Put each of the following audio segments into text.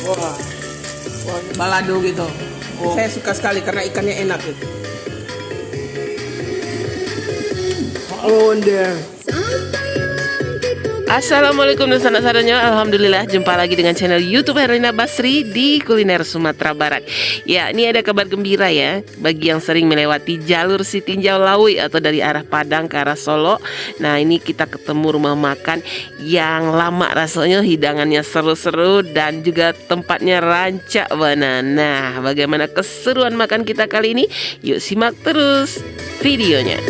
Wah, wah balado gitu. Oh. Saya suka sekali karena ikannya enak gitu. Onde. Assalamualaikum dan sanak saudaranya. Alhamdulillah jumpa lagi dengan channel YouTube Herlina Basri di Kuliner Sumatera Barat. Ya, ini ada kabar gembira ya bagi yang sering melewati jalur Sitinjau Lawi atau dari arah Padang ke arah Solo. Nah, ini kita ketemu rumah makan yang lama rasanya, hidangannya seru-seru dan juga tempatnya rancak banget. Nah, bagaimana keseruan makan kita kali ini? Yuk simak terus videonya.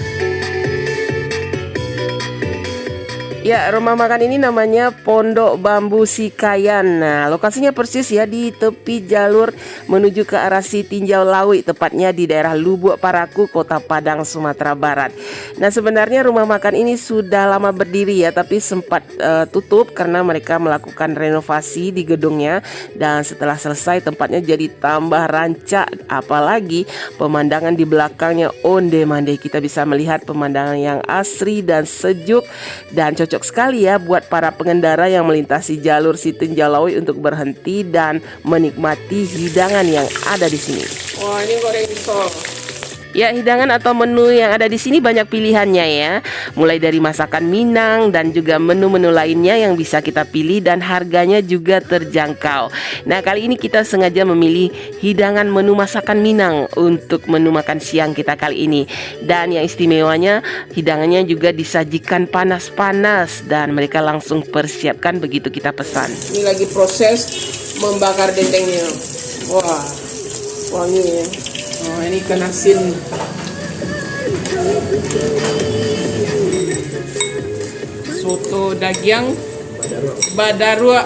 Ya, rumah makan ini namanya Pondok Bambu Sikayan. Nah, lokasinya persis ya di tepi jalur menuju ke arah Sitinjau Lawi, tepatnya di daerah Lubuk Paraku, Kota Padang, Sumatera Barat. Nah, sebenarnya rumah makan ini sudah lama berdiri ya, tapi sempat tutup karena mereka melakukan renovasi di gedungnya. Dan setelah selesai tempatnya jadi tambah rancak, apalagi pemandangan di belakangnya onde-mande. Kita bisa melihat pemandangan yang asri dan sejuk dan cocok sekali ya buat para pengendara yang melintasi jalur Sitinjau Lawi untuk berhenti dan menikmati hidangan yang ada di sini. Wah, ini goreng risol. Ya, hidangan atau menu yang ada di sini banyak pilihannya ya. Mulai dari masakan Minang dan juga menu-menu lainnya yang bisa kita pilih dan harganya juga terjangkau. Nah, kali ini kita sengaja memilih hidangan menu masakan Minang untuk menu makan siang kita kali ini. Dan yang istimewanya, hidangannya juga disajikan panas-panas dan mereka langsung persiapkan begitu kita pesan. Ini lagi proses membakar dendengnya. Wah, wangi ya. Oh, ini ikan asin. Soto daging badarua.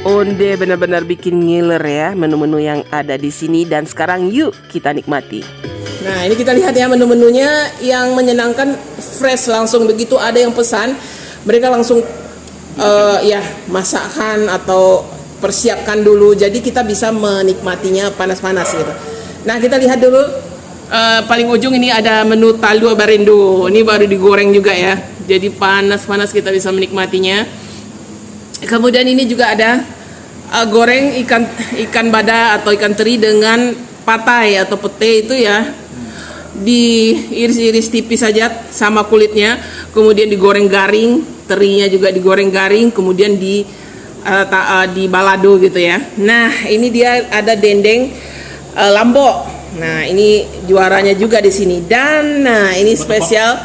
Onde benar-benar bikin ngiler ya menu-menu yang ada di sini, dan sekarang yuk kita nikmati. Nah, ini kita lihat ya menu-menunya yang menyenangkan, fresh langsung begitu ada yang pesan, mereka langsung ya masakkan atau persiapkan dulu, jadi kita bisa menikmatinya panas-panas gitu. Nah, kita lihat dulu paling ujung ini ada menu talua barendo. Ini baru digoreng juga ya, jadi panas-panas kita bisa menikmatinya. Kemudian ini juga ada goreng ikan bada atau ikan teri dengan patai atau pete itu ya, diiris-iris tipis saja sama kulitnya, kemudian digoreng garing, terinya juga digoreng garing, kemudian di balado gitu ya. Nah, ini dia ada dendeng Lombok. Nah, ini juaranya juga di sini. Dan nah, ini spesial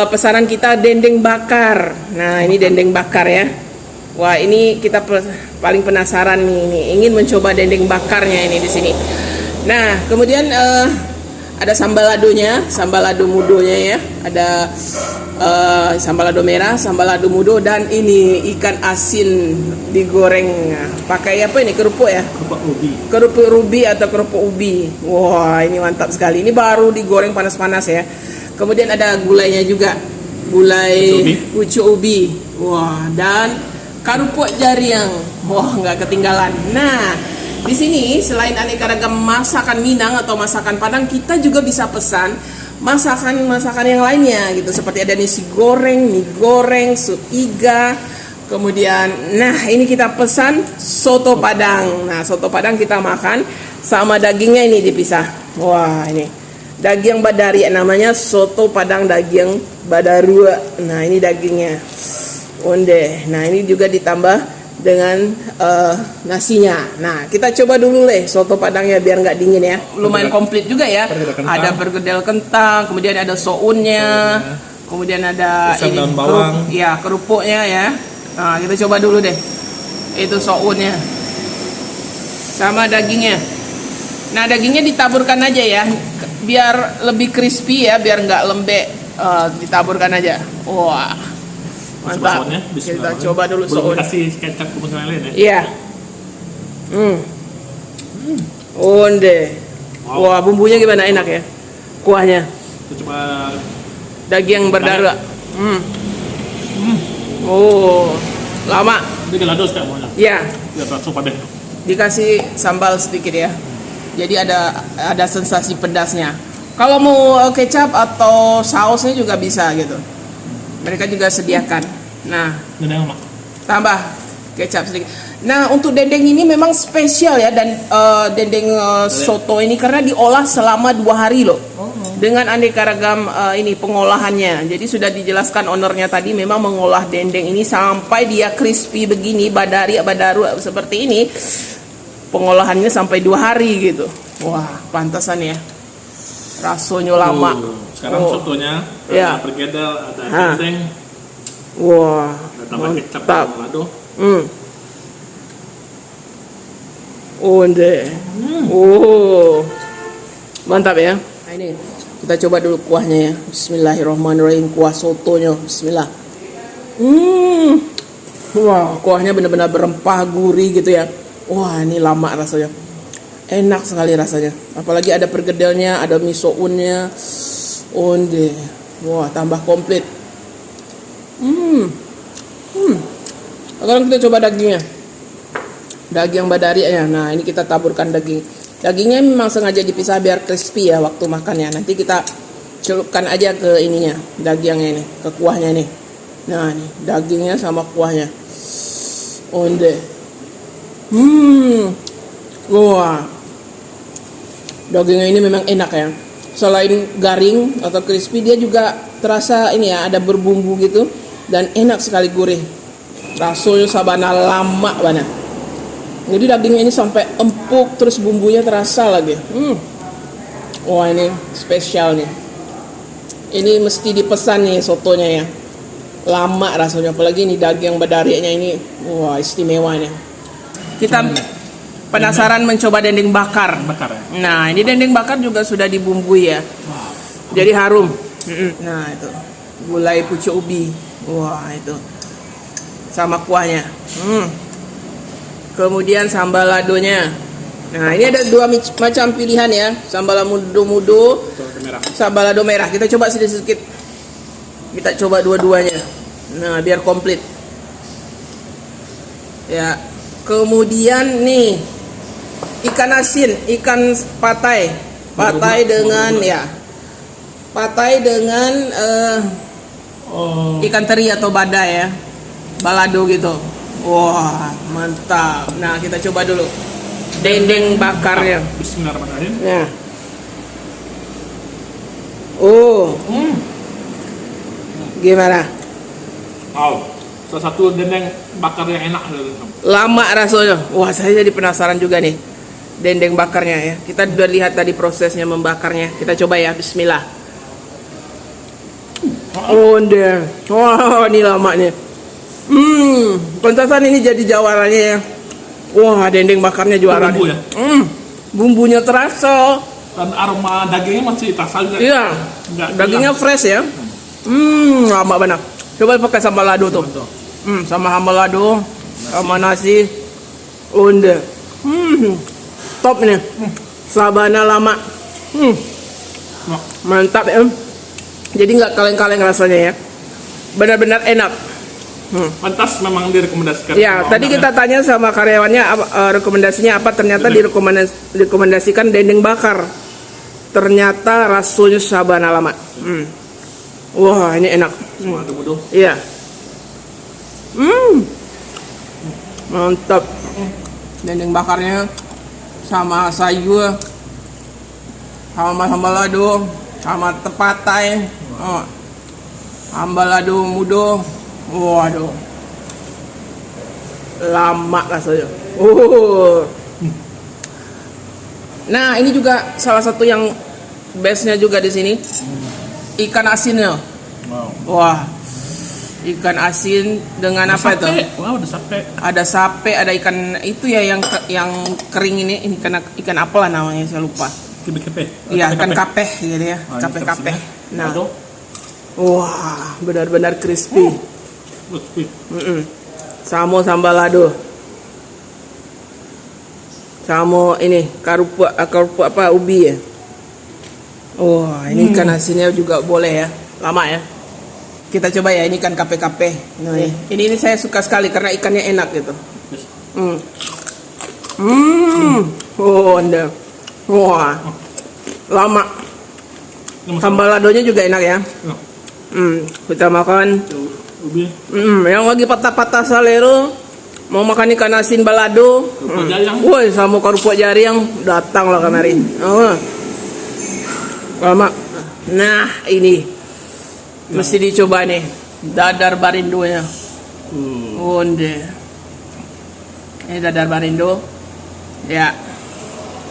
pesanan kita dendeng bakar. Nah, ini dendeng bakar ya. Wah, ini kita paling penasaran nih, ingin mencoba dendeng bakarnya ini di sini. Nah, kemudian ada sambal ladonya, sambal lado mudonya ya. Ada sambal lado merah, sambal lado mudo, dan ini ikan asin digoreng pakai apa ini, kerupuk ya? Kerupuk rubi atau kerupuk ubi. Wah, ini mantap sekali. Ini baru digoreng panas-panas ya. Kemudian ada gulainya juga, gulai pucuk ubi. Wah, dan kerupuk jariang. Wah, nggak ketinggalan. Nah, di sini selain aneka ragam masakan Minang atau masakan Padang, kita juga bisa pesan masakan-masakan yang lainnya gitu, seperti ada nasi goreng, mie goreng, sup iga. Kemudian, nah ini kita pesan soto Padang. Nah, soto Padang kita makan sama dagingnya ini dipisah. Wah, ini daging badari, namanya soto Padang daging badarua. Nah, ini dagingnya onde. Nah, ini juga ditambah dengan nasinya. Nah, kita coba dulu soto Padangnya biar nggak dingin ya. Lumayan komplit juga ya. Ada pergedel kentang, kemudian ada sounnya, kemudian ada ini kerupuknya ya. Nah, kita coba dulu deh. Itu sounnya sama dagingnya. Nah, dagingnya ditaburkan aja ya, biar lebih crispy ya, biar nggak lembek. Ditaburkan aja. Wah, mantap. Kita coba dulu soun. Kasih kecap ke masakan lain ya? Iya. Onde. Wow. Wah, bumbunya gimana, enak ya? Kuahnya. Kita coba daging berdarah. Oh, lama. Ini gelado setiap mana? Iya. Ya, langsung padat. Dikasih sambal sedikit ya. Jadi ada sensasi pedasnya. Kalau mau kecap atau sausnya juga bisa gitu. Mereka juga sediakan. Nah, tambah Kecap sedikit. Nah, untuk dendeng ini memang spesial ya, dan dendeng soto ini karena diolah selama 2 hari loh. Dengan aneka ragam ini pengolahannya. Jadi sudah dijelaskan ownernya tadi memang mengolah dendeng ini sampai dia crispy begini, badaru seperti ini. Pengolahannya sampai 2 hari gitu. Wah, pantasan ya. Rasanya lama. Sekarang sotonya Ya. ada perkedel, ada dendeng, Wah, ada tambah kecap mantap. dan balado. Oh, oh, mantap ya. Nah, ini kita coba dulu kuahnya ya. Bismillahirrahmanirrahim. Kuah sotonya. Bismillah. Wah, kuahnya benar-benar berempah, gurih gitu ya. Wah, ini lama rasanya. Enak sekali rasanya. Apalagi ada pergedelnya, ada miso unnya. Onde. Wah, tambah komplit. Sekarang kita coba dagingnya. Daging badari ya. Nah, ini kita taburkan daging. Dagingnya memang sengaja dipisah biar crispy ya waktu makannya. Nanti kita celupkan aja ke ininya, dagingnya ini, ke kuahnya nih. Nah, ini dagingnya sama kuahnya. Onde. Wah. Dagingnya ini memang enak ya. Selain garing atau crispy, dia juga terasa ini ya, ada berbumbu gitu dan enak sekali, gurih. Rasanya sabana lama banget. Jadi dagingnya ini sampai empuk, terus bumbunya terasa lagi. Wah, ini spesial nih. Ini mesti dipesan nih sotonya ya. Lama rasanya, apalagi ini daging badarinya ini. Wah, istimewa nih. Kita penasaran mencoba dendeng bakar. Bakar ya. Nah, ini dendeng bakar juga sudah dibumbui ya. Jadi harum. Nah, itu gulai pucuk ubi. Wah, itu sama kuahnya. Kemudian sambal ladonya. Nah, ini ada 2 macam pilihan ya. Sambal mudo-mudo, sambal lado merah. Kita coba sedikit. Kita coba dua-duanya. Nah, biar komplit. Ya. Kemudian nih ikan asin, ikan patai. Patai dengan ya. Patai dengan ikan teri atau badai ya. Balado gitu. Wah, mantap. Nah, kita coba dulu dendeng bakarnya. Bismillahirrahmanirrahim. Ya. Oh. Gimana? Wow, salah satu dendeng bakar yang enak. Lama rasanya. Wah, saya jadi penasaran juga nih. Dendeng bakarnya ya. Kita udah lihat tadi prosesnya membakarnya. Kita coba ya. Bismillah. Oh, deh. Wah, ini lama nih. Pantasan ini jadi jawarannya ya. Wah, dendeng bakarnya juara. Bumbu ya? Bumbunya terasa. Dan aroma dagingnya masih terasa juga. Iya. Dagingnya fresh ya. Lama banget. Coba pakai sambal lado tuh. Sama sambal lado, sama nasi. Onde. Top nih. Sabana lama. Mantap ya. Jadi nggak kaleng-kaleng rasanya ya. Benar-benar enak. Pantas memang direkomendasikan. Ya, tadi kita tanya sama karyawannya rekomendasinya apa, ternyata direkomendasikan dendeng bakar. Ternyata rasanya sabana lama. Wah, ini enak. Mudo-mudo. Iya. Mantap. Dendeng bakarnya sama sayur, sama sambal lado, sama tepatai, sambal lado mudo. Waduh, lama rasanya. Nah, ini juga salah satu yang bestnya juga di sini, ikan asinnya. Wah, ikan asin dengan apa itu? Wow, ada sape. Ada sape, ada ikan itu ya yang kering ini ikan apalah namanya, saya lupa. Iya, ikan kapeh gitu ya, kapeh. Nah, wah, benar-benar crispy. Sama sambal lado, sama ini kerupuk apa, ubi ya. Wah, ini ikan asinnya juga boleh ya, lama ya. Kita coba ya, ini kan kape-kape. Nah, ini saya suka sekali karena ikannya enak gitu. Oh, anda. Wah, lama. Sambal ladonya juga enak ya. Kita makan. Ubi. Yang lagi patah-patah salero, mau makan ikan asin balado. Rupa jayang. Woi, sama kerupuk jariang datanglah kemari. Oh. Lama. Nah, ini mesti dicoba nih. Dadar barindonya. Onde. Ini dadar barindo. Ya.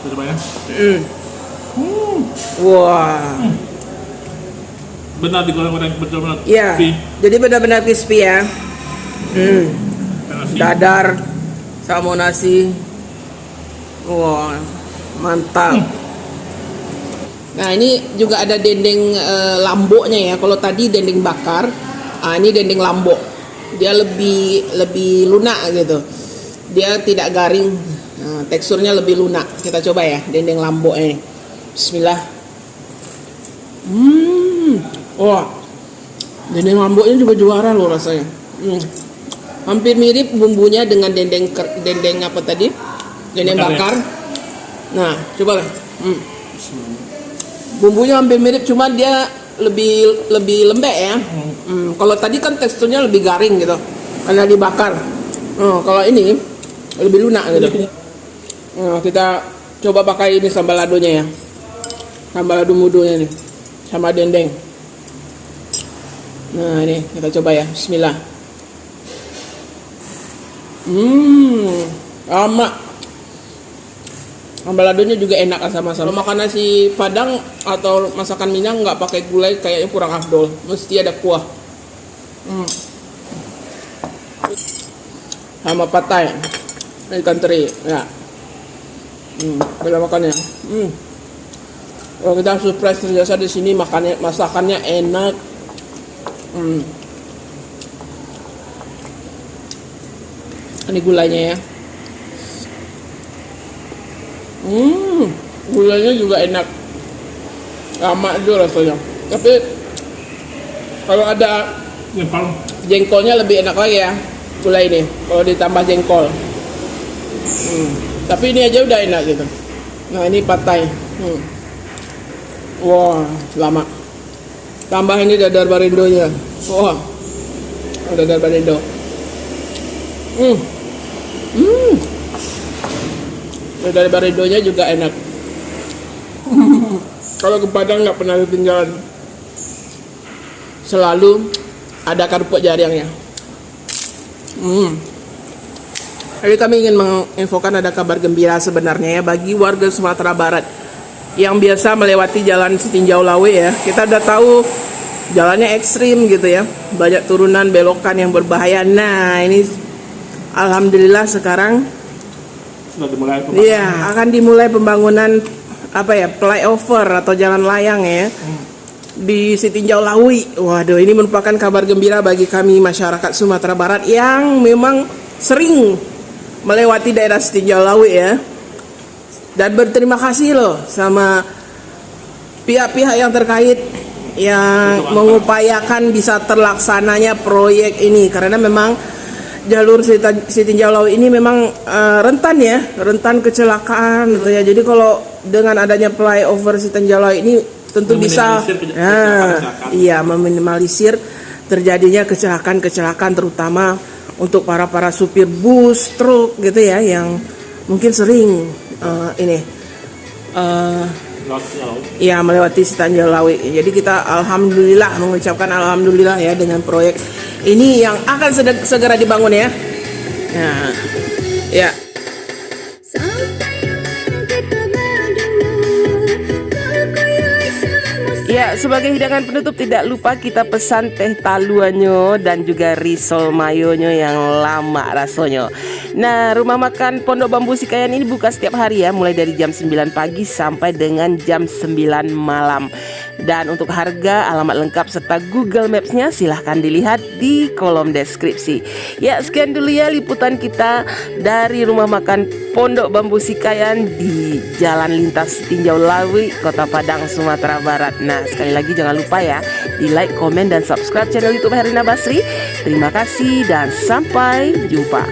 Kita coba ya. Wah. Benar digoreng-goreng betul-benar. Ya. crispy. Jadi benar-benar crispy ya. Nasi. Dadar sama nasi. Wah, mantap. Nah, ini juga ada dendeng lamboknya ya. Kalau tadi dendeng bakar, ini dendeng lambok. Dia lebih lunak gitu. Dia tidak garing. Nah, teksturnya lebih lunak. Kita coba ya dendeng lambok ini. Bismillah. Wah. Dendeng lamboknya juga juara loh rasanya. Hampir mirip bumbunya dengan dendeng apa tadi? Dendeng bakar. Nah, coba lah. Bumbunya hampir mirip, cuma dia lebih lembek ya. Kalau tadi kan teksturnya lebih garing gitu, karena dibakar. Kalau ini lebih lunak gitu. Kita coba pakai ini sambal ladonya ya, sambal lado mudonya nih, sama dendeng. Nah ini kita coba ya, Bismillah. Lama. Sambal ladonya juga enak sama-sama. Kalau makan nasi Padang atau masakan Minang nggak pakai gulai kayaknya kurang afdol. Mesti ada kuah. Sama patai. Ikan teri. Ya. Bila makannya. Kalau kita surprise terbiasa di sini masakannya enak. Ini gulanya ya. Gulanya juga enak, lama itu rasanya. Tapi kalau ada jengkolnya lebih enak lagi ya gulai ini. Kalau ditambah jengkol. Tapi ini aja udah enak gitu. Nah ini patai. Wah lama. Tambah ini dadar barindonya. Wah, dadar barindo. Dari barindonya juga enak. Kalau ke Padang nggak pernah ketinggalan. Selalu ada kerupuk jariangnya. Jadi kami ingin menginfokan ada kabar gembira sebenarnya ya bagi warga Sumatera Barat yang biasa melewati jalan Sitinjau Lawe ya. Kita udah tahu jalannya ekstrim gitu ya, banyak turunan belokan yang berbahaya. Nah ini alhamdulillah sekarang iya, akan dimulai pembangunan apa ya, flyover atau jalan layang ya di Sitinjau Lawi. Waduh, ini merupakan kabar gembira bagi kami masyarakat Sumatera Barat yang memang sering melewati daerah Sitinjau Lawi ya. Dan berterima kasih loh sama pihak-pihak yang terkait yang mengupayakan bisa terlaksananya proyek ini, karena memang jalur Sitinjau Lawi ini memang rentan kecelakaan gitu ya. Jadi kalau dengan adanya flyover Sitinjau Lawi ini tentu bisa meminimalisir terjadinya kecelakaan terutama untuk para supir bus, truk gitu ya yang mungkin sering melewati Sitinjau Lawi. Jadi kita alhamdulillah mengucapkan alhamdulillah ya dengan proyek ini yang akan segera dibangun ya. Nah, ya. Ya, sebagai hidangan penutup tidak lupa kita pesan teh taluannya dan juga risol mayonya yang lama rasanya. Nah, rumah makan Pondok Bambu Sikayan ini buka setiap hari ya, mulai dari jam 9 pagi sampai dengan jam 9 malam. Dan untuk harga, alamat lengkap serta Google Maps-nya silahkan dilihat di kolom deskripsi. Ya, sekian dulu ya liputan kita dari rumah makan Pondok Bambu Sikayan di Jalan Lintas Sitinjau Lawi, Kota Padang, Sumatera Barat. Nah, sekali lagi jangan lupa ya, di like, komen, dan subscribe channel YouTube Herina Basri. Terima kasih dan sampai jumpa.